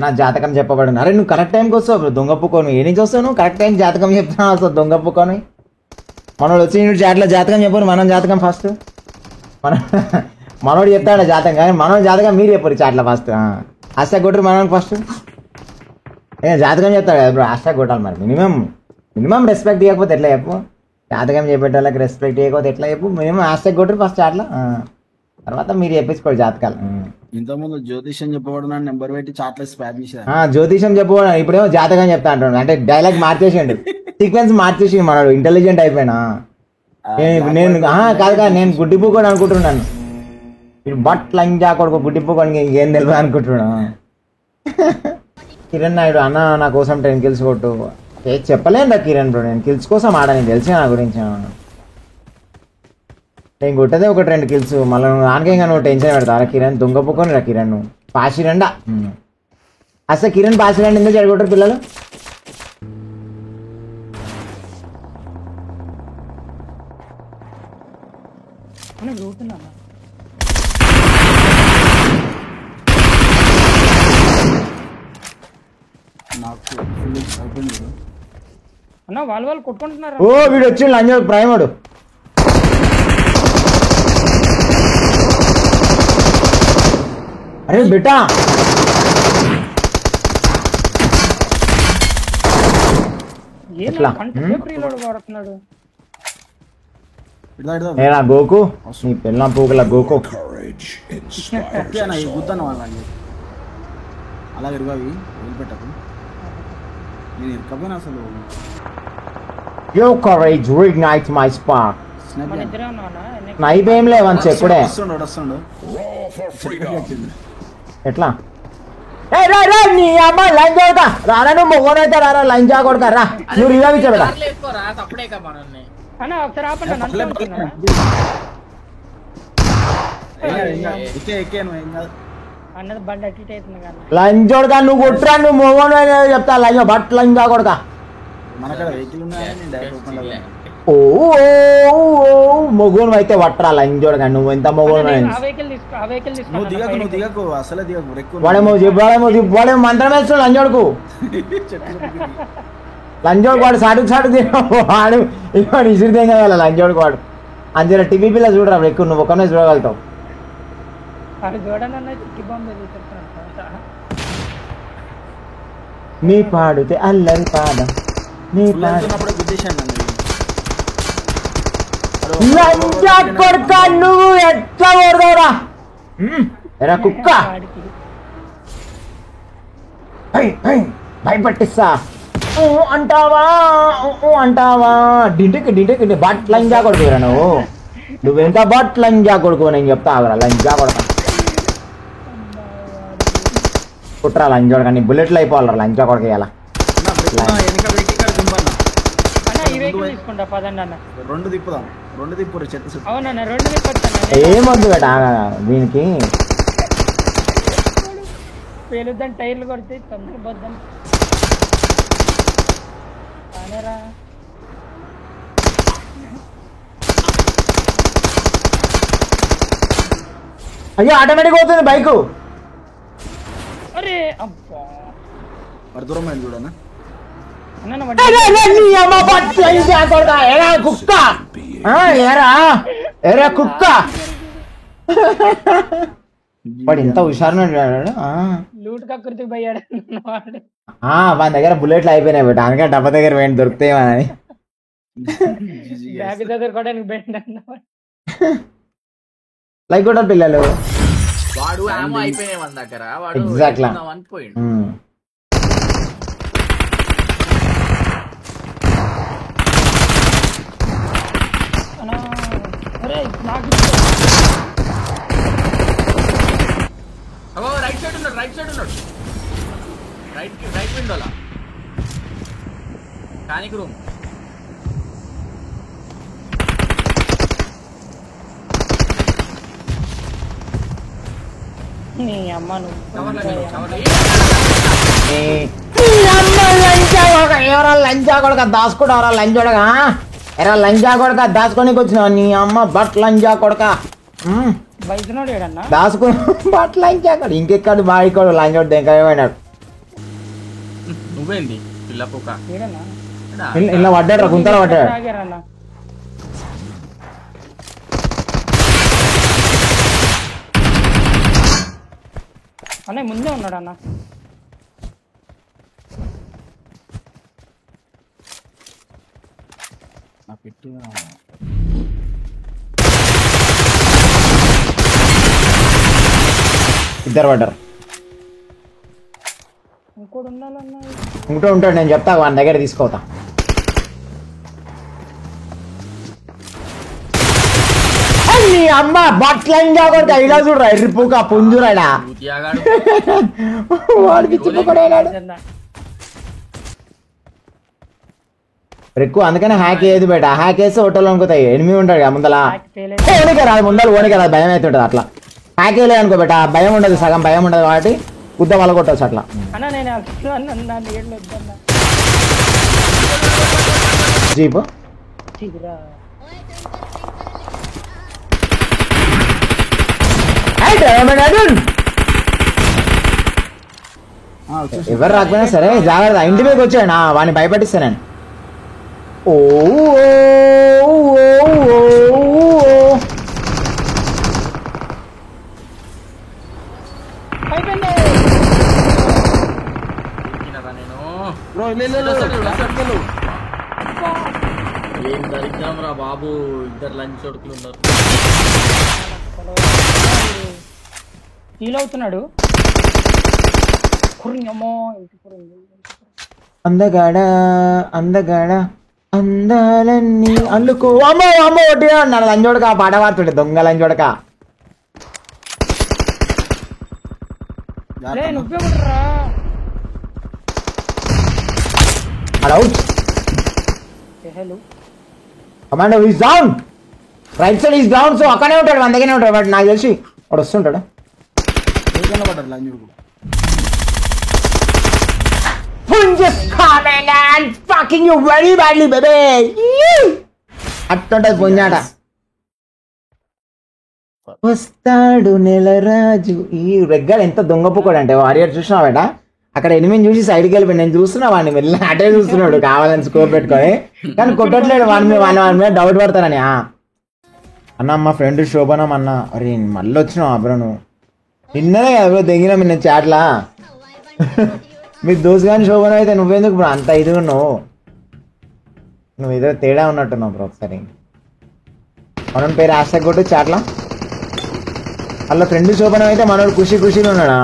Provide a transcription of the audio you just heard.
నా జాతకం చెప్పబడింది. అరే నువ్వు కరెక్ట్ టైంకి వస్తావు దొంగ పుక్కొని. ఏ నుంచి వస్తావు నువ్వు? కరెక్ట్ టైం జాతకం చెప్తున్నావు వస్తావు దొంగ పుక్కొని. మనోడు వచ్చి చాట్లో జాతకం చెప్పరు, మనం జాతకం ఫస్ట్. మనోడు చెప్తాడు జాతకం, కానీ మనోడు జాతకం మీరు చెప్పరు చాట్లో ఫస్ట్. హ్యాష్ కొట్టరు మనోడికి ఫస్ట్. జాతకం చెప్తాడు కదా బ్రో, హ్యాష్ కొట్టాలి. మరి మినిమం రెస్పెక్ట్ ఇవ్వకపోతే ఎట్లా చెప్పు? జాతకం చెప్పేట వాళ్ళకి రెస్పెక్ట్ ఇవ్వకపోతే ఎట్లా చెప్పు? మినిమం హ్యాష్ కొట్టరు ఫస్ట్ చాట్లో, తర్వాత మీరు చెప్పించుకోండి జాతకాలు. ఇంతకుముందు జ్యోతిష్యం చెప్పబడిన నెంబర్ పెట్టి చాట్లో స్పామ్ చేశారు. జ్యోతిషం చెప్పబడి ఇప్పుడేమో జాతకం చెప్తా అంటాడు. అంటే డైలాగ్ మార్చేసిండు, సీక్వెన్స్ మార్చేసి మనోడు ఇంటెలిజెంట్ అయిపోయినా. నేను కాదు నేను గుడ్డిపోకొని అనుకుంటున్నాను. బట్ లంజా కొడుకు గుడ్డిపోకొని ఇంకేం తెలియదు అనుకుంటున్నా. కిరణ్ నాయుడు అన్న నా కోసం 10 kills కొట్టు. చెప్పలేను కిరణ్ బ్రో, నేను కిల్స్ కోసం ఆడని తెలిసి నా గురించి. నేను కొట్టదే ఒక 2 kills, మళ్ళీ నాన్నకేగా నువ్వు టెన్షన్ పెడతావు. కిరణ్ దొంగపోకొని రా కిరణ్, నువ్వు పాసిరండా. అసలు కిరణ్ పాసిరండి ఎందుకు చెడగొట్టరు పిల్లలు? అన్న వాళ్ళు కొట్టుకుంటున్నారు. ఓ వీడు వచ్చి లంజ ప్రైమడు. అరే బేటా ఏనా గోకు నీ పిల్లం పూగల గోకు. అలా ఇరవై వదిలిపెట్టకు. నేను ఇరకపోయినా అసలు. Your courage reignites my spark. Snipe ఏం లేవని చెప్పుడే. ఎట్లా నీ అమ్మ లంచ్ అవుతా రారా, నువ్వు మొగోనైతే రారా లంచా కొడతా రా. నువ్వు రివైవ్ ఇచ్చా లంచ్ కొడతా. నువ్వు కొట్టురా, నువ్వు మొగోన చెప్తా లంచ బట్ లంచా కొడతా. ఓ మొగోను అయితే పట్టరా లంచోడగా. నువ్వు ఎంత మొగోను వాడేమో మంత్రం వేస్తాడు లంచోడుకు. లంచోడు వాడు సాటుకు వాడు ఇవాడు ఇసురుదేం కదా లంచోడుకు. వాడు అంతే టీవీ పిల్ల చూడరా ఎక్కువ, నువ్వు ఒక్కనే చూడగలుగుతావు. నీ పాడితే అల్లరి పాదం నీ లంచా కొడుకా నువ్వు ఎట్లా కొడతావురా ఎరా కుక్క. భయపట్టిస్తా అంటావా డింటికి బట్ లంజా కొడుకురా నువ్వెంత బట్ లంజా కొడుకు నేను చెప్తా ఆగరా. లంజా కొడతా కుట్రా లంజోడు కానీ బుల్లెట్లు అయిపోవాలరా లంజా కొడుకు. ఇలా ఏమొద్దు బేట దీనికి. పేలుద్దని టైర్లు కొడితే తొందర పోద్దని. అయ్యో ఆటోమేటిక్ అవుతుంది బైకు. అరే అబ్బా దూరం చూడనా కుక్క ఎరా కుక్క. వాడు ఎంత హుషారు వాని దగ్గర బుల్లెట్లు అయిపోయినాయి బట్ అందుకే డబ్బా దగ్గర పోయి దొరుకుతాయేమని. లైక్ కూడా పిల్లలు ఎగ్జాక్ట్లా. Right విండోలా కానికి room. లంచా కొడక దాచుకుంటావరా లంచోడగా. ఎరా లంచా కొడక దాచుకోనికి వచ్చినావు నీ అమ్మ బట్ లంచా కొడక. దాచుకుని బట్ లంచా కొడు ఇంకెక్కడు బాడికోడు లంచోడు దగ్గర పోయినాడు. నువ్వేంది పిల్లపోక ఏడన్నా ఇలా పడ్డాడు గుంతలో పడ్డాడు. ఆగారన్నా అన్నయ్య ముందే ఉన్నాడు అన్న. నా పెట్టు ఇద్దరు పడ్డారు. ఇంకోటి ఉండాలన్నా. ఉంటాడు నేను చెప్తా వాని దగ్గర తీసుకోతా. నీ అమ్మ బట్లంగా కొడుతా ఇలా చూడరా ఎర్రిపోక పుంజురాడా ఊతియాగాడు వాడు పిచ్చిపోకడాడు ఎక్కువ. అందుకనే హ్యాక్ ఏది బయట హ్యాక్ వేస్తే హోటల్ అనుకుతాయి. ఎనిమిది ఉంటాడు కదా ముందల ఓనికే రాదు ముందర ఓనికే రాదు భయం అవుతుంటది. అట్లా హ్యాక్ వేయలేదు అనుకో బెట భయం ఉండదు సగం భయం ఉండదు కాబట్టి గుద్ద వల్ల కొట్టవచ్చు అట్లా. అన్న నేను అన్న నీళ్ళు వద్దన్నా. జీపు తీరా ఎవరు రాకపోయినా సరే జాగ్రత్త ఇంటి మీదకి వచ్చాడు వాడిని భయపడిస్తా నేను. ఓ నేను బ్రో ఏం దరిద్రం రా బాబు. ఇద్దరు లంచ్ కొడుకులు ఉన్నారు. ఫీల్ అవుతున్నాడు. కుర్రమ్మో ఇంటి కుర్రింది. అందగాడ అందగాడ అందాలన్నీ అల్లుకో అమ్మో అమ్మో ఒకటి అన్నాడు లంచోడక పాట పాడుతుండే దొంగ లంచోడక. నువ్వే కుట్రా out hello commander is down right side is down. So అక్కడే ఉంటాడు మన దగ్గరనే ఉంటాడు. బట్ నాకు తెలిసి వాడు వస్తుంటాడు. పడ్డారు లంజుడు అట్టుంటది పుంజాట. వస్తాడు నెలరాజు ఈ రెగ్గాడు ఎంత దొంగపుకోడు అంటే వారియర్ చూసినావాడ అక్కడ ఎనిమిది చూసి సైడ్కి వెళ్ళిపోయి నేను చూస్తున్నా వాడిని వెళ్ళి అటే చూస్తున్నాడు కావాలని స్కోర్ పెట్టుకొని కానీ కొట్టట్లేడు. వాడి మీద డౌట్ పడతారని. అన్న మా ఫ్రెండ్ శోభనం అన్న అరే మళ్ళీ వచ్చినావు అబ్రో నువ్వు నిన్ననే కదా దెంగినా నిన్న చాట్లా మీ దోస్తు కానీ శోభనం అయితే నువ్వెందుకు బ్రో అంత ఇది ఉన్నావు. నువ్వు ఏదో తేడా ఉన్నట్టున్నావు బ్రో. ఒకసారి మనం పేరు హ్యాష్ ట్యాగ్ కొట్టు చాట్లా. అలా ఫ్రెండ్ శోభనం అయితే మనోడు ఖుషి ఖుషిలో ఉన్నాడా.